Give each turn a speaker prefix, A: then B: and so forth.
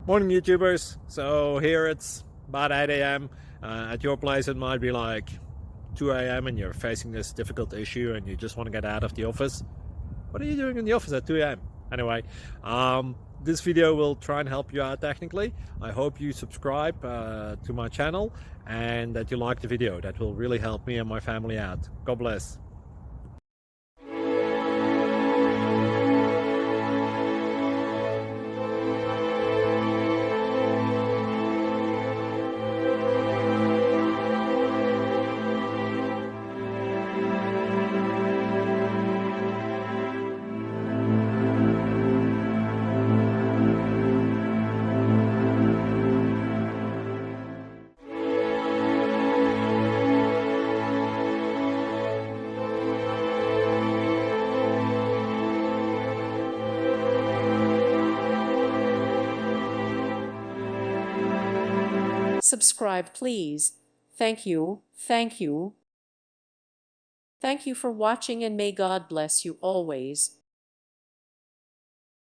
A: Morning YouTubers. So here it's about 8 a.m. At your place it might be like 2 a.m. and you're facing this difficult issue and you just want to get out of the office. What are you doing in the office at 2 a.m.? Anyway, this video will try and help you out technically. I hope you subscribe to my channel and that you like the video. That will really help me and my family out. God bless.
B: Subscribe, please. Thank you. Thank you. Thank you for watching, and may God bless you always.